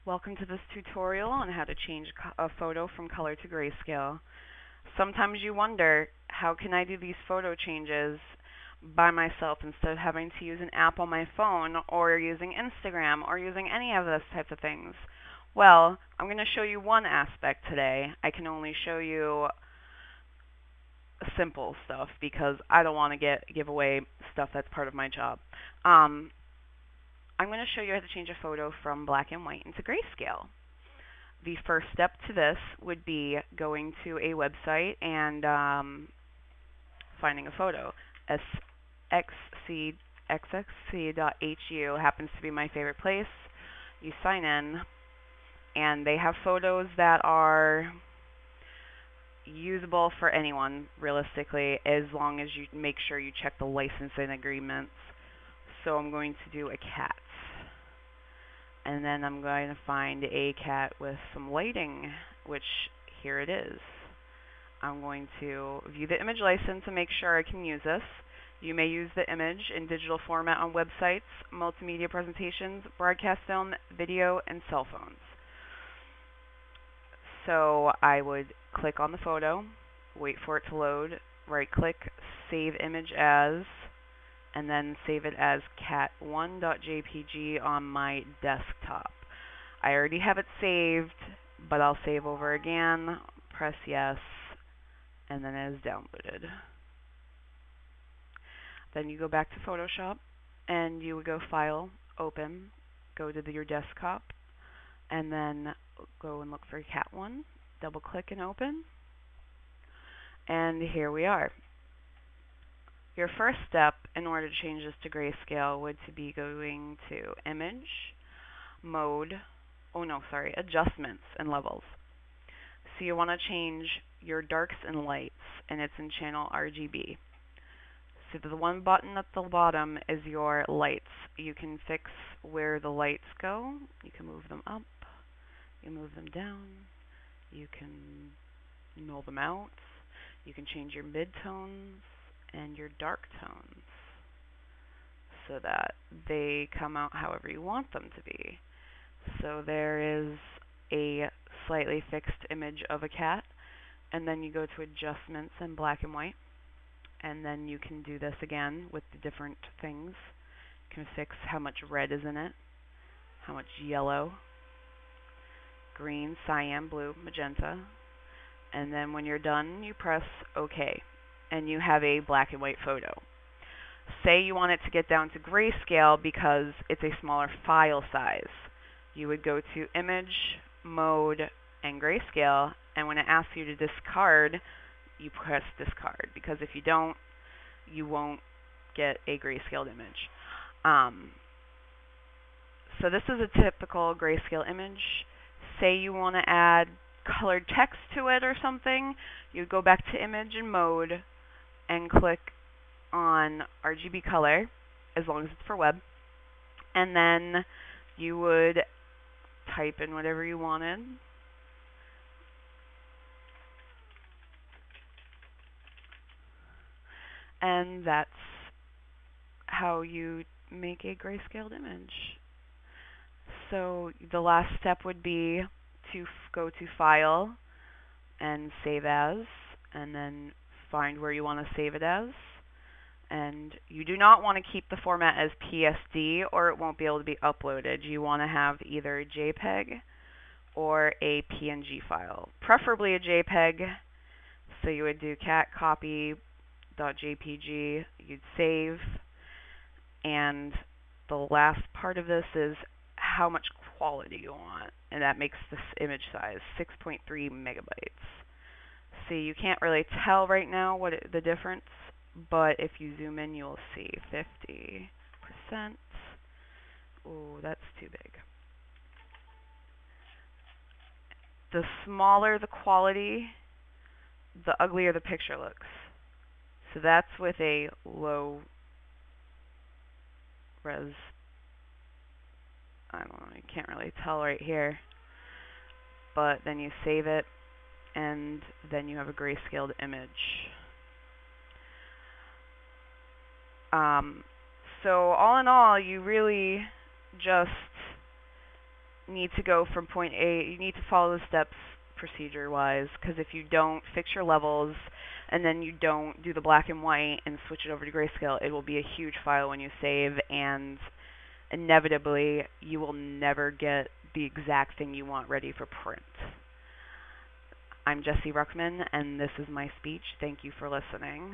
Welcome to this tutorial on how to change a photo from color to grayscale. Sometimes you wonder, how can I do these photo changes by myself instead of having to use an app on my phone or using Instagram or using any of those types of things? Well, I'm going to show you one aspect today. I can only show you simple stuff because I don't want to give away stuff that's part of my job. Um, I'm going to show you how to change a photo from black and white into grayscale. The first step to this would be going to a website and finding a photo. xxc.hu happens to be my favorite place. You sign in, and they have photos that are usable for anyone, realistically, as long as you make sure you check the licensing agreements. So I'm going to do a cat. And then I'm going to find a cat with some lighting, which here it is. I'm going to view the image license and make sure I can use this. You may use the image in digital format on websites, multimedia presentations, broadcast film, video, and cell phones. So I would click on the photo, wait for it to load, right-click, save image as, and then save it as cat1.jpg on my desktop. I already have it saved, but I'll save over again, press yes, and then it is downloaded. Then you go back to Photoshop, and you would go File, Open, go to your desktop, and then go and look for Cat1, double-click and open, and here we are. Your first step in order to change this to grayscale would be going to Image, Mode, Adjustments and Levels. So you want to change your darks and lights, and it's in channel RGB. So the one button at the bottom is your lights. You can fix where the lights go. You can move them up, you move them down, you can null them out, you can change your midtones and your dark tones so that they come out however you want them to be. So there is a slightly fixed image of a cat, and then you go to Adjustments in black and white, and then you can do this again with the different things. You can fix how much red is in it, how much yellow, green, cyan, blue, magenta, and then when you're done, you press OK, and you have a black and white photo. Say you want it to get down to grayscale because it's a smaller file size. You would go to Image, Mode, and Grayscale, and when it asks you to discard, you press discard, because if you don't, you won't get a grayscaled image. So this is a typical grayscale image. Say you want to add colored text to it or something, you go back to Image and Mode and click on RGB color, as long as it's for web, and then you would type in whatever you wanted. And that's how you make a grayscaled image. So the last step would be to go to File and Save As, and then find where you want to save it as. And you do not want to keep the format as PSD, or it won't be able to be uploaded. You want to have either a JPEG or a PNG file, preferably a JPEG. So you would do cat copy.jpg, you'd save, and the last part of this is how much quality you want, and that makes this image size 6.3 megabytes. See, you can't really tell right now the difference, but if you zoom in, you'll see 50%. Ooh, that's too big. The smaller the quality, the uglier the picture looks. So that's with a low res. I don't know, you can't really tell right here. But then you save it, and then you have a grayscaled image. So all in all, you really just need to go from point A. You need to follow the steps procedure-wise, because if you don't fix your levels and then you don't do the black and white and switch it over to grayscale, it will be a huge file when you save, and inevitably you will never get the exact thing you want ready for print. I'm Jessie Ruckman, and this is my speech. Thank you for listening.